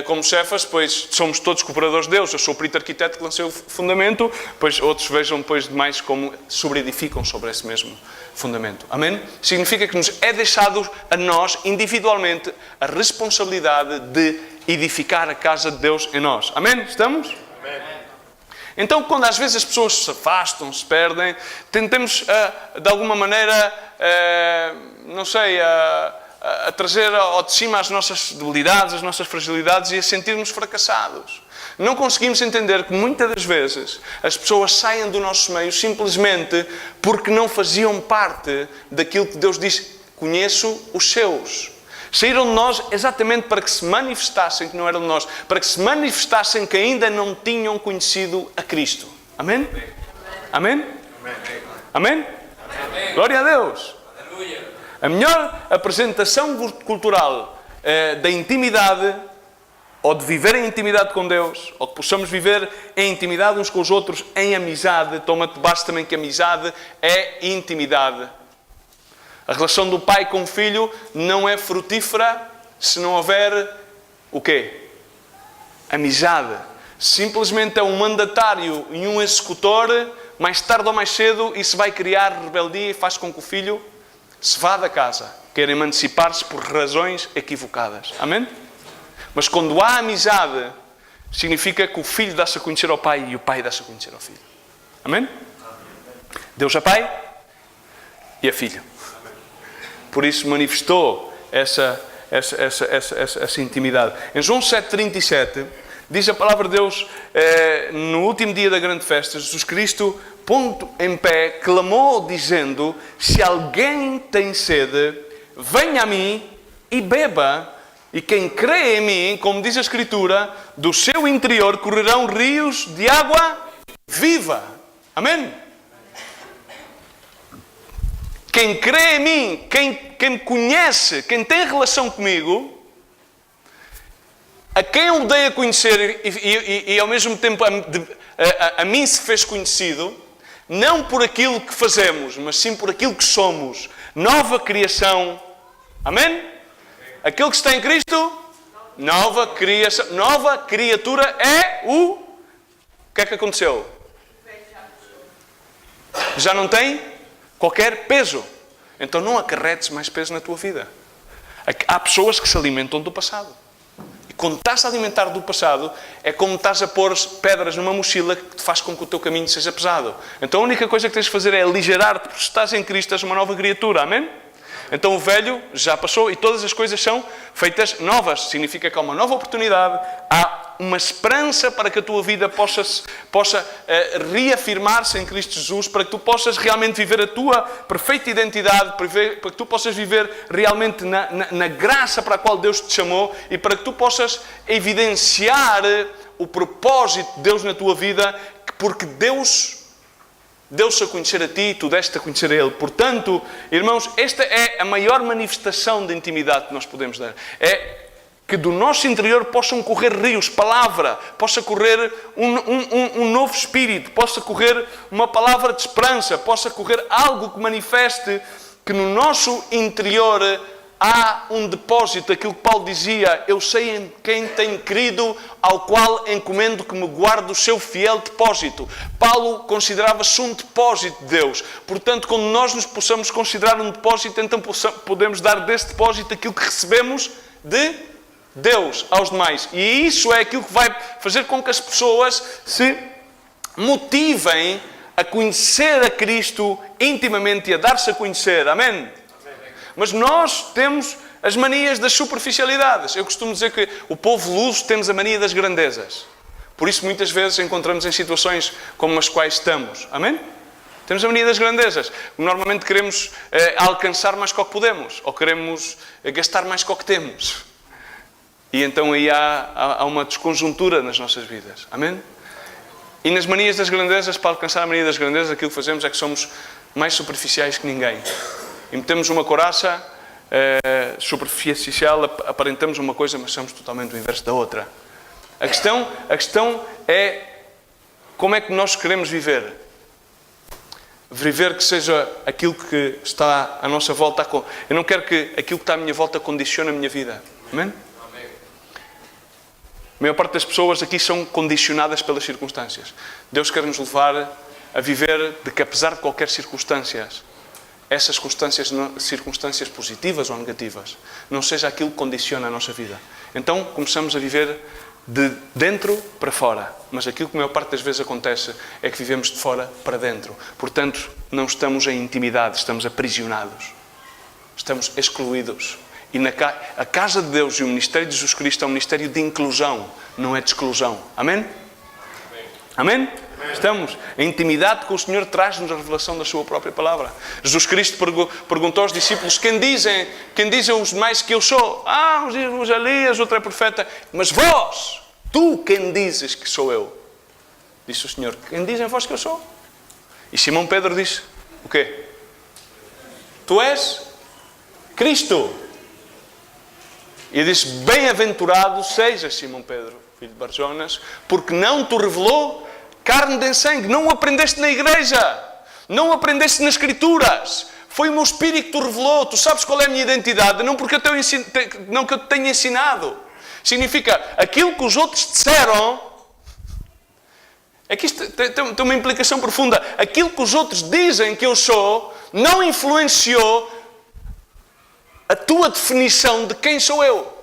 B: como Cefas, pois somos todos cooperadores de Deus. Eu sou o perito arquiteto que lancei o fundamento, pois outros vejam depois demais como sobreedificam sobre esse mesmo fundamento. Amém? Significa que nos é deixado a nós, individualmente, a responsabilidade de edificar a casa de Deus em nós. Amém? Estamos?
C: Amém.
B: Então, quando às vezes as pessoas se afastam, se perdem, tentemos, de alguma maneira, não sei, a trazer ao de cima as nossas debilidades, as nossas fragilidades e a sentirmos fracassados. Não conseguimos entender que muitas das vezes as pessoas saem do nosso meio simplesmente porque não faziam parte daquilo que Deus diz: conheço os seus. Saíram de nós exatamente para que se manifestassem que não eram de nós, para que se manifestassem que ainda não tinham conhecido a Cristo. Amém? Amém? Amém? Amém? Glória a Deus! Aleluia. A melhor apresentação cultural da intimidade, ou de viver em intimidade com Deus, ou que possamos viver em intimidade uns com os outros, em amizade. Toma-te basta também que amizade é intimidade. A relação do pai com o filho não é frutífera se não houver o quê? Amizade. Simplesmente é um mandatário e um executor, mais tarde ou mais cedo, isso vai criar rebeldia e faz com que o filho se vá da casa. Quer emancipar-se por razões equivocadas. Amém? Mas quando há amizade, significa que o filho dá-se a conhecer ao pai e o pai dá-se a conhecer ao filho. Amém? Deus é pai e é filho. Por isso manifestou essa intimidade. Em João 7,37, diz a palavra de Deus, no último dia da grande festa, Jesus Cristo, pondo em pé, clamou dizendo: se alguém tem sede, venha a mim e beba. E quem crê em mim, como diz a Escritura, do seu interior correrão rios de água viva. Amém? Quem crê em mim, quem me conhece, quem tem relação comigo, a quem eu dei a conhecer e ao mesmo tempo a mim se fez conhecido, não por aquilo que fazemos, mas sim por aquilo que somos. Nova criação. Amém? Aquele que está em Cristo, nova criação, nova criatura é o que é que aconteceu? Já não tem qualquer peso. Então não acarretes mais peso na tua vida. Há pessoas que se alimentam do passado. E quando estás a alimentar do passado, é como estás a pôr pedras numa mochila que te faz com que o teu caminho seja pesado. Então a única coisa que tens de fazer é aligerar-te, porque se estás em Cristo, és uma nova criatura. Amém? Então o velho já passou e todas as coisas são feitas novas. Significa que há uma nova oportunidade, há uma esperança para que a tua vida possa reafirmar-se em Cristo Jesus, para que tu possas realmente viver a tua perfeita identidade, para que tu possas viver realmente na graça para a qual Deus te chamou e para que tu possas evidenciar o propósito de Deus na tua vida, porque Deus deu-se a conhecer a ti e tu deste a conhecer a Ele. Portanto, irmãos, esta é a maior manifestação de intimidade que nós podemos dar. É que do nosso interior possam correr rios, palavra, possa correr um novo espírito, possa correr uma palavra de esperança, possa correr algo que manifeste que no nosso interior há um depósito, aquilo que Paulo dizia: eu sei em quem tenho crido, ao qual encomendo que me guarde o seu fiel depósito. Paulo considerava-se um depósito de Deus. Portanto, quando nós nos possamos considerar um depósito, então podemos dar desse depósito aquilo que recebemos de Deus aos demais. E isso é aquilo que vai fazer com que as pessoas se motivem a conhecer a Cristo intimamente e a dar-se a conhecer. Amém? Mas nós temos as manias das superficialidades. Eu costumo dizer que o povo luso temos a mania das grandezas. Por isso muitas vezes encontramos em situações como as quais estamos. Amém? Temos a mania das grandezas. Normalmente queremos alcançar mais que o que podemos. Ou queremos gastar mais que o que temos. E então aí há uma desconjuntura nas nossas vidas. Amém? E nas manias das grandezas, para alcançar a mania das grandezas, aquilo que fazemos é que somos mais superficiais que ninguém. E metemos uma couraça superficial, aparentamos uma coisa, mas somos totalmente o inverso da outra. A questão é como é que nós queremos viver. Viver que seja aquilo que está à nossa volta. Eu não quero que aquilo que está à minha volta condicione a minha vida. Amém? A maior parte das pessoas aqui são condicionadas pelas circunstâncias. Deus quer nos levar a viver de que, apesar de qualquer circunstância, essas circunstâncias positivas ou negativas, não seja aquilo que condiciona a nossa vida. Então começamos a viver de dentro para fora. Mas aquilo que a maior parte das vezes acontece é que vivemos de fora para dentro. Portanto, não estamos em intimidade, estamos aprisionados. Estamos excluídos. E a casa de Deus e o ministério de Jesus Cristo é um ministério de inclusão, não é de exclusão. Amém? Amém? Estamos. A intimidade com o Senhor traz-nos a revelação da sua própria palavra. Jesus Cristo perguntou aos discípulos: quem dizem os demais que eu sou? Uns dizem Elias, outro é profeta. Mas vós, tu quem dizes que sou eu? Disse o Senhor: quem dizem vós que eu sou? E Simão Pedro disse: o quê? Tu és Cristo. E disse: bem-aventurado sejas, Simão Pedro, filho de Barjonas, porque não te revelou carne nem sangue. Não o aprendeste na igreja. Não o aprendeste nas Escrituras. Foi o meu Espírito que te revelou. Tu sabes qual é a minha identidade. Não porque não que eu te tenha ensinado. Significa, aquilo que os outros disseram... É que isto tem uma implicação profunda. Aquilo que os outros dizem que eu sou não influenciou a tua definição de quem sou eu.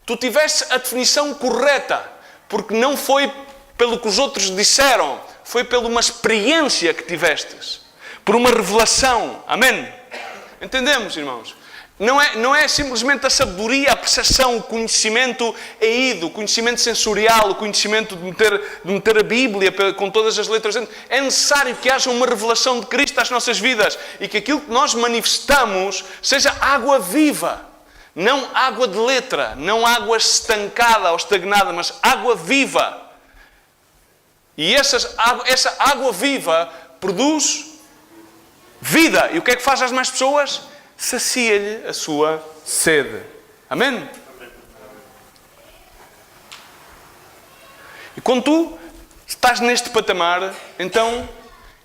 B: Tu tiveste a definição correta, porque não foi pelo que os outros disseram, foi por uma experiência que tivestes, por uma revelação. Amém? Entendemos, irmãos? Não é simplesmente a sabedoria, a percepção, o conhecimento o conhecimento sensorial, o conhecimento de meter a Bíblia com todas as letras dentro. É necessário que haja uma revelação de Cristo às nossas vidas e que aquilo que nós manifestamos seja água viva. Não água de letra, não água estancada ou estagnada, mas água viva. E essa água viva produz vida. E o que é que faz às mais pessoas? Sacia-lhe a sua sede. Amém? E quando tu estás neste patamar, então,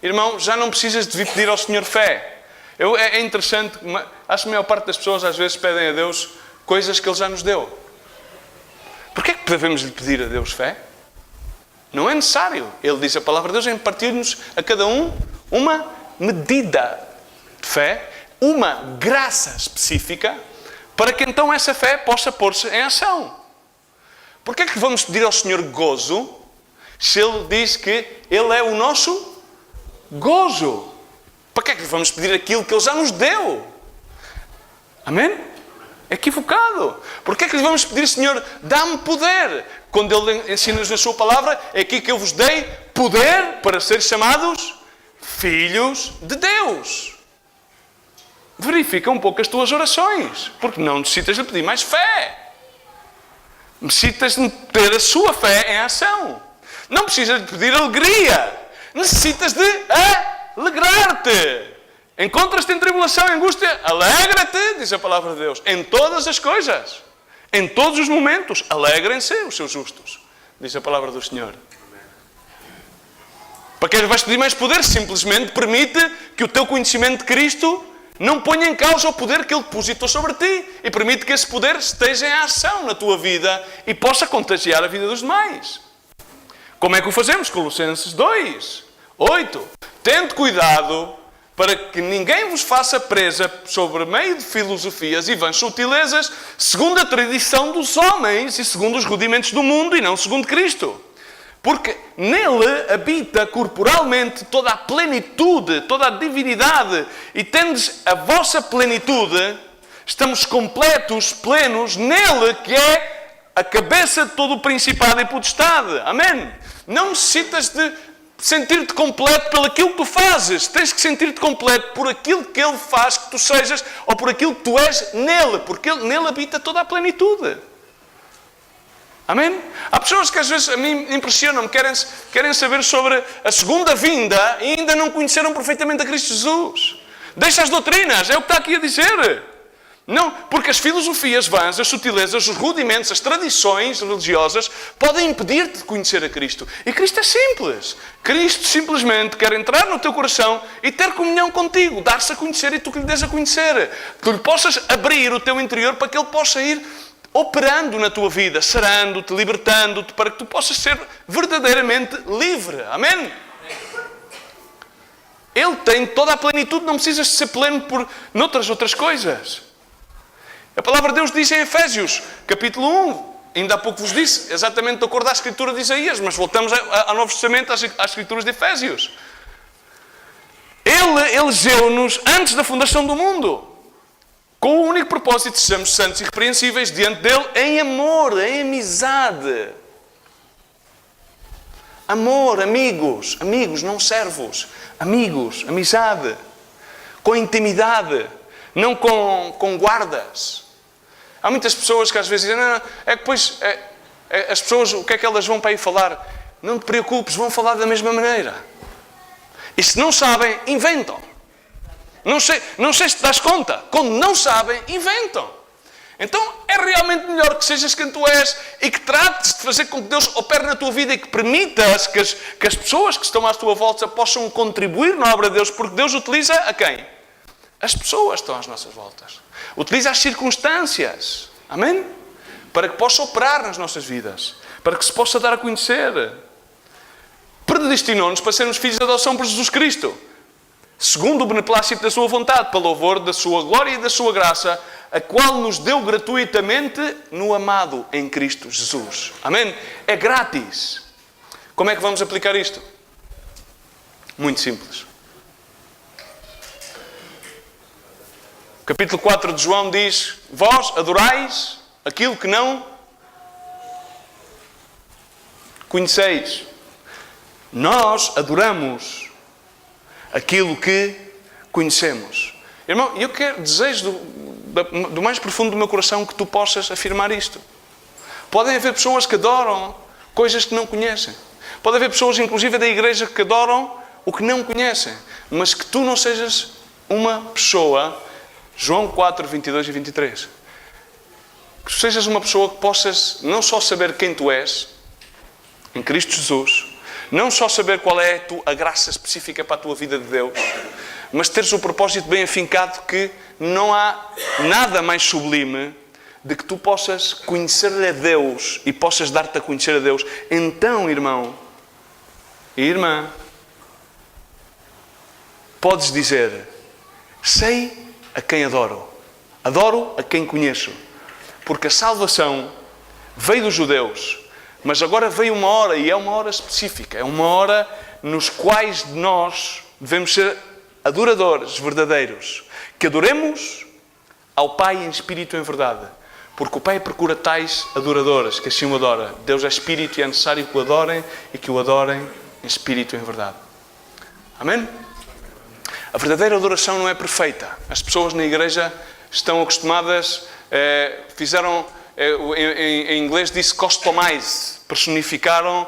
B: irmão, já não precisas de vir pedir ao Senhor fé. É interessante, acho que a maior parte das pessoas às vezes pedem a Deus coisas que Ele já nos deu. Porquê é que devemos lhe pedir a Deus fé? Não é necessário. Ele diz, a palavra de Deus, em partir-nos a cada um uma medida de fé, uma graça específica, para que então essa fé possa pôr-se em ação. Porquê é que vamos pedir ao Senhor gozo, se Ele diz que Ele é o nosso gozo? Para que é que vamos pedir aquilo que Ele já nos deu? Amém? É equivocado. Porquê é que lhe vamos pedir, Senhor, dá-me poder? Quando Ele ensina-nos na sua palavra, é aqui que eu vos dei poder para ser chamados filhos de Deus. Verifica um pouco as tuas orações, porque não necessitas de pedir mais fé. Necessitas de ter a sua fé em ação. Não precisas de pedir alegria. Necessitas de alegrar-te. Encontras-te em tribulação e angústia, alegra-te, diz a palavra de Deus, em todas as coisas. Em todos os momentos, alegrem-se os seus justos, diz a palavra do Senhor. Para que vais pedir mais poder? Simplesmente permite que o teu conhecimento de Cristo não ponha em causa o poder que Ele depositou sobre ti e permite que esse poder esteja em ação na tua vida e possa contagiar a vida dos demais. Como é que o fazemos? Colossenses 2, 8. Tende cuidado para que ninguém vos faça presa sobre meio de filosofias e vãs sutilezas, segundo a tradição dos homens e segundo os rudimentos do mundo e não segundo Cristo. Porque nele habita corporalmente toda a plenitude, toda a divinidade, e tendes a vossa plenitude, estamos completos, plenos, nele que é a cabeça de todo o principado e potestade. Amém? Não necessitas de sentir-te completo pelo aquilo que tu fazes. Tens que sentir-te completo por aquilo que Ele faz que tu sejas, ou por aquilo que tu és nele, porque nele habita toda a plenitude. Amém? Há pessoas que às vezes a mim impressionam-me, querem saber sobre a segunda vinda e ainda não conheceram perfeitamente a Cristo Jesus. Deixa as doutrinas, é o que está aqui a dizer. Não, porque as filosofias vãs, as sutilezas, os rudimentos, as tradições religiosas podem impedir-te de conhecer a Cristo. E Cristo é simples. Cristo simplesmente quer entrar no teu coração e ter comunhão contigo, dar-se a conhecer e tu que lhe des a conhecer. Que tu lhe possas abrir o teu interior para que Ele possa ir operando na tua vida, sarando-te, libertando-te, para que tu possas ser verdadeiramente livre. Amém? Ele tem toda a plenitude, não precisas de ser pleno por outras coisas. A palavra de Deus diz em Efésios, capítulo 1, ainda há pouco vos disse, exatamente de acordo à Escritura de Isaías, mas voltamos ao Novo Testamento, às Escrituras de Efésios. Ele elegeu-nos antes da fundação do mundo, com o único propósito de sermos santos e irrepreensíveis diante dele em amor, em amizade. Amor, amigos, não servos, amigos, amizade, com intimidade, não com guardas. Há muitas pessoas que às vezes dizem, não, é que depois as pessoas, o que é que elas vão para aí falar? Não te preocupes, vão falar da mesma maneira. E se não sabem, inventam. Não sei se te das conta. Quando não sabem, inventam. Então é realmente melhor que sejas quem tu és e que trates de fazer com que Deus opere na tua vida e que permitas que as pessoas que estão à tua volta possam contribuir na obra de Deus, porque Deus utiliza a quem? As pessoas estão às nossas voltas. Utiliza as circunstâncias. Amém? Para que possa operar nas nossas vidas. Para que se possa dar a conhecer. Predestinou-nos para sermos filhos de adoção por Jesus Cristo. Segundo o beneplácito da sua vontade, para louvor da sua glória e da sua graça, a qual nos deu gratuitamente no amado em Cristo Jesus. Amém? É grátis. Como é que vamos aplicar isto? Muito simples. O capítulo 4 de João diz, vós adorais aquilo que não conheceis. Nós adoramos aquilo que conhecemos. Irmão, eu desejo do mais profundo do meu coração que tu possas afirmar isto. Podem haver pessoas que adoram coisas que não conhecem. Pode haver pessoas, inclusive da igreja, que adoram o que não conhecem. Mas que tu não sejas uma pessoa, João 4, 22 e 23. Que tu sejas uma pessoa que possas não só saber quem tu és, em Cristo Jesus, não só saber qual é a graça específica para a tua vida de Deus, mas teres o propósito bem afincado que não há nada mais sublime de que tu possas conhecer a Deus e possas dar-te a conhecer a Deus. Então, irmão e irmã, podes dizer, sei a quem adoro a quem conheço, porque a salvação veio dos judeus, mas agora veio uma hora, e é uma hora específica, é uma hora nos quais nós devemos ser adoradores verdadeiros, que adoremos ao Pai em espírito e em verdade. Porque o Pai procura tais adoradores, que assim o adora. Deus é espírito e é necessário que o adorem e que o adorem em espírito e em verdade. Amém? A verdadeira adoração não é perfeita. As pessoas na igreja estão acostumadas, em inglês diz customize, personificaram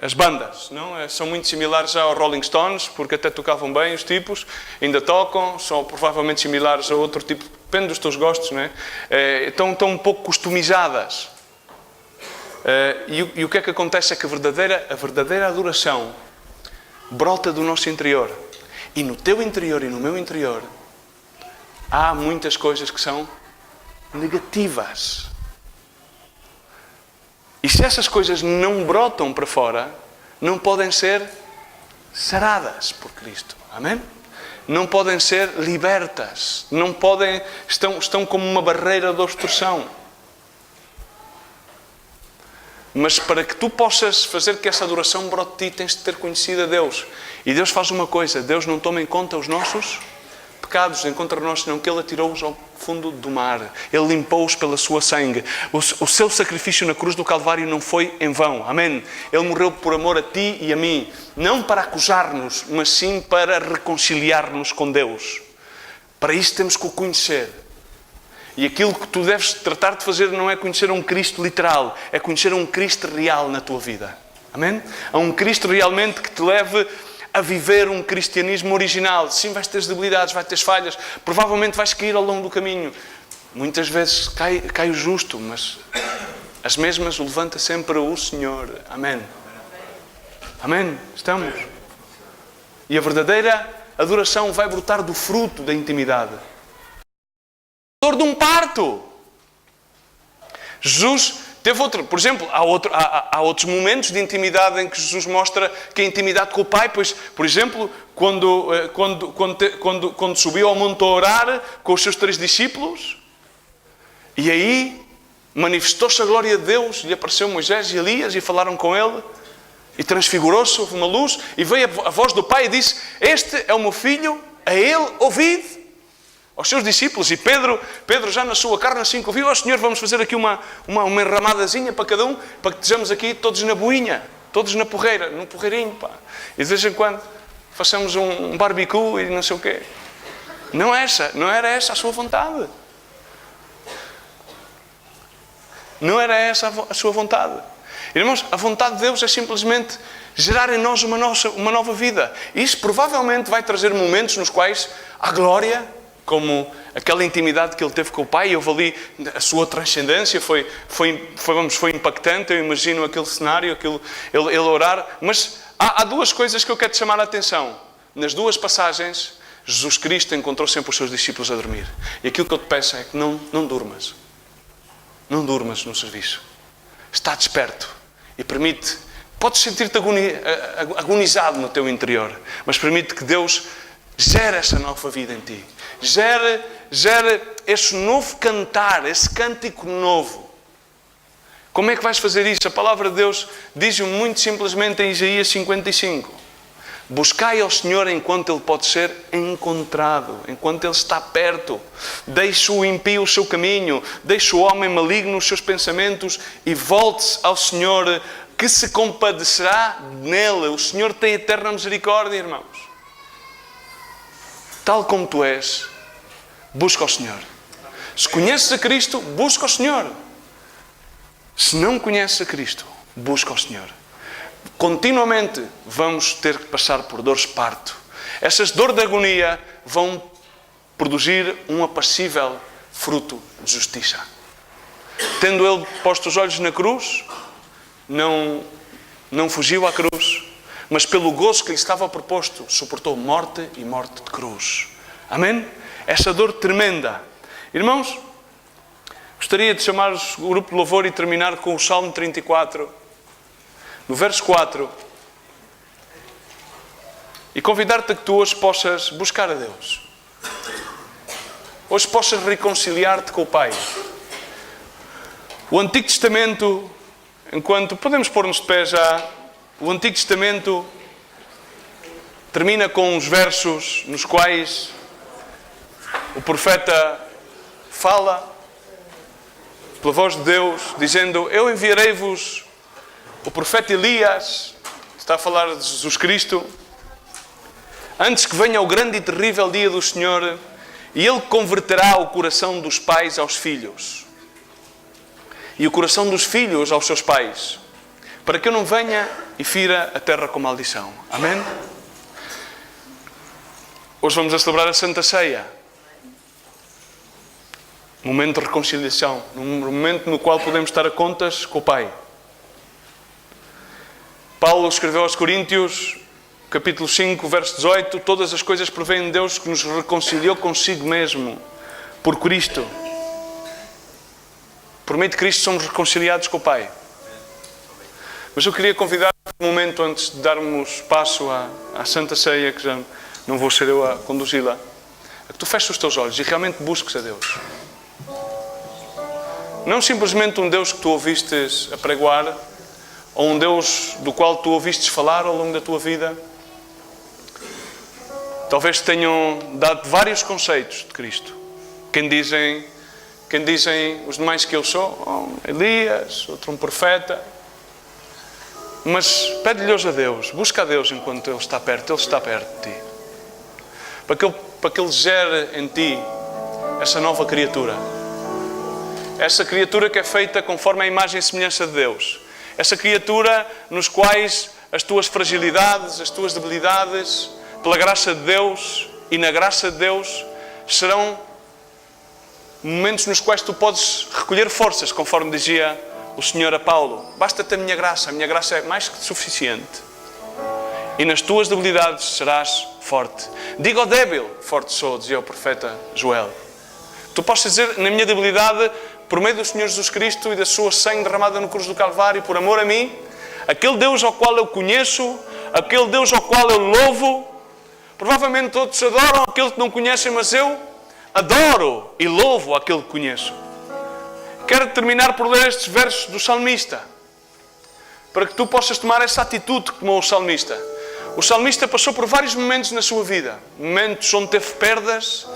B: as bandas, não? São muito similares aos Rolling Stones, porque até tocavam bem os tipos, ainda tocam, são provavelmente similares a outro tipo, depende dos teus gostos, não é? Estão um pouco customizadas. E o que é que acontece é que a verdadeira adoração brota do nosso interior. E no teu interior e no meu interior há muitas coisas que são negativas. E se essas coisas não brotam para fora, não podem ser saradas por Cristo. Amém? Não podem ser libertas. Não podem, estão como uma barreira de obstrução. Mas para que tu possas fazer que essa adoração brote de ti, tens de ter conhecido a Deus. E Deus faz uma coisa: Deus não toma em conta os nossos pecados contra nós, senão que Ele atirou-os ao fundo do mar. Ele limpou-os pela sua sangue. O seu sacrifício na cruz do Calvário não foi em vão. Amém? Ele morreu por amor a ti e a mim. Não para acusar-nos, mas sim para reconciliar-nos com Deus. Para isso temos que o conhecer. E aquilo que tu deves tratar de fazer não é conhecer um Cristo literal, é conhecer um Cristo real na tua vida. Amém? Há um Cristo realmente que te leve a viver um cristianismo original. Sim, vais ter debilidades, vais ter falhas, provavelmente vais cair ao longo do caminho. Muitas vezes cai o justo, mas as mesmas o levanta sempre o Senhor. Amém? Amém? Estamos? E a verdadeira adoração vai brotar do fruto da intimidade. Dor de um parto. Jesus teve outro, por exemplo, há outros momentos de intimidade em que Jesus mostra que a intimidade com o Pai, pois, por exemplo, quando subiu ao monte a orar com os seus 3 discípulos, e aí manifestou-se a glória de Deus, e apareceu Moisés e Elias e falaram com ele, e transfigurou-se, houve uma luz, e veio a voz do Pai e disse: este é o meu filho, a ele ouvid. Aos seus discípulos. E Pedro já na sua carne, assim que ouviu: ó Senhor, vamos fazer aqui uma enramadazinha para cada um, para que estejamos aqui todos na boinha, todos na porreira, num porreirinho, pá. E de vez em quando façamos um barbecue e não sei o quê. Não era essa a sua vontade. Não era essa a sua vontade. Irmãos, a vontade de Deus é simplesmente gerar em nós uma nova vida. Isso provavelmente vai trazer momentos nos quais a glória, como aquela intimidade que ele teve com o Pai, houve ali a sua transcendência, foi impactante. Eu imagino aquele cenário, ele orar. Mas há 2 coisas que eu quero te chamar a atenção. Nas 2 passagens, Jesus Cristo encontrou sempre os seus discípulos a dormir. E aquilo que eu te peço é que não durmas. Não durmas no serviço. Está desperto e permite. Podes sentir-te agonizado no teu interior, mas permite que Deus gere essa nova vida em ti. Gere esse novo cantar, esse cântico novo. Como é que vais fazer isso? A palavra de Deus diz-o muito simplesmente em Isaías 55. Buscai ao Senhor enquanto Ele pode ser encontrado, enquanto Ele está perto. Deixe o impio o seu caminho, deixe o homem maligno os seus pensamentos e volte-se ao Senhor, que se compadecerá nele. O Senhor tem eterna misericórdia, irmãos. Tal como tu és, busca o Senhor. Se conheces a Cristo, busca o Senhor. Se não conheces a Cristo, busca o Senhor. Continuamente vamos ter que passar por dores de parto. Essas dores de agonia vão produzir um apacível fruto de justiça. Tendo Ele posto os olhos na cruz, não fugiu à cruz, mas pelo gozo que lhe estava proposto, suportou morte e morte de cruz. Amém? Essa dor tremenda. Irmãos, gostaria de chamar o grupo de louvor e terminar com o Salmo 34, no verso 4. E convidar-te a que tu hoje possas buscar a Deus. Hoje possas reconciliar-te com o Pai. O Antigo Testamento, enquanto podemos pôr-nos de pé já, o Antigo Testamento termina com uns versos nos quais o profeta fala pela voz de Deus, dizendo: eu enviarei-vos o profeta Elias, está a falar de Jesus Cristo, antes que venha o grande e terrível dia do Senhor, e Ele converterá o coração dos pais aos filhos, e o coração dos filhos aos seus pais, para que eu não venha e fira a terra com maldição. Amém? Hoje vamos a celebrar a Santa Ceia. Um momento de reconciliação. Um momento no qual podemos estar a contas com o Pai. Paulo escreveu aos Coríntios, capítulo 5, verso 18: todas as coisas provêm de Deus, que nos reconciliou consigo mesmo, por Cristo. Por meio de Cristo somos reconciliados com o Pai. Mas eu queria convidar um momento, antes de darmos passo à Santa Ceia, que já não vou ser eu a conduzi-la, a que tu feches os teus olhos e realmente busques a Deus. Não simplesmente um Deus que tu ouvistes apregoar, ou um Deus do qual tu ouvistes falar ao longo da tua vida. Talvez te tenham dado vários conceitos de Cristo. Quem dizem os demais que eu sou, Elias, outro um profeta. Mas pede-lhes a Deus, busca a Deus enquanto Ele está perto de ti. Para que Ele gere em ti essa nova criatura. Essa criatura que é feita conforme a imagem e semelhança de Deus. Essa criatura nos quais as tuas fragilidades, as tuas debilidades, pela graça de Deus e na graça de Deus, serão momentos nos quais tu podes recolher forças, conforme dizia o Senhor a Paulo: basta-te a minha graça é mais que suficiente. E nas tuas debilidades serás forte. Diga ao débil: forte sou, dizia o profeta Joel. Tu podes dizer: na minha debilidade, por meio do Senhor Jesus Cristo e da sua sangue derramada no cruz do Calvário, por amor a mim, aquele Deus ao qual eu conheço, aquele Deus ao qual eu louvo, provavelmente todos adoram aquele que não conhecem, mas eu adoro e louvo aquele que conheço. Quero terminar por ler estes versos do salmista, para que tu possas tomar essa atitude como o salmista. O salmista passou por vários momentos na sua vida. Momentos onde teve perdas,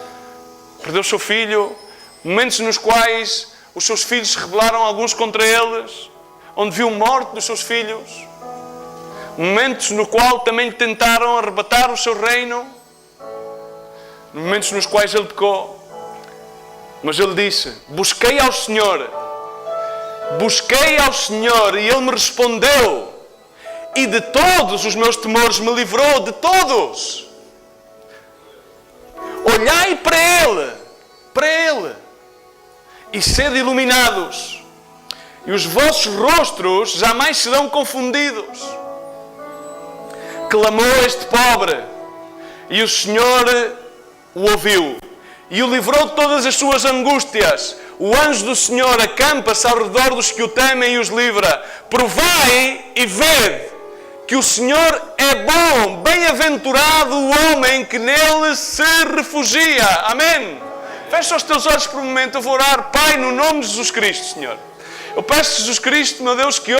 B: perdeu o seu filho, momentos nos quais os seus filhos se rebelaram alguns contra eles, onde viu morte dos seus filhos, momentos no qual também lhe tentaram arrebatar o seu reino, momentos nos quais ele pecou. Mas ele disse: busquei ao Senhor e Ele me respondeu, e de todos os meus temores me livrou, de todos. Olhai para Ele, e sede iluminados, e os vossos rostos jamais serão confundidos. Clamou este pobre, e o Senhor o ouviu, e o livrou de todas as suas angústias. O anjo do Senhor acampa-se ao redor dos que o temem e os livra. Provai e vede que o Senhor é bom, bem-aventurado o homem que nele se refugia. Amém? Fecha os teus olhos por um momento, eu vou orar. Pai, no nome de Jesus Cristo, Senhor. Eu peço, Jesus Cristo, meu Deus, que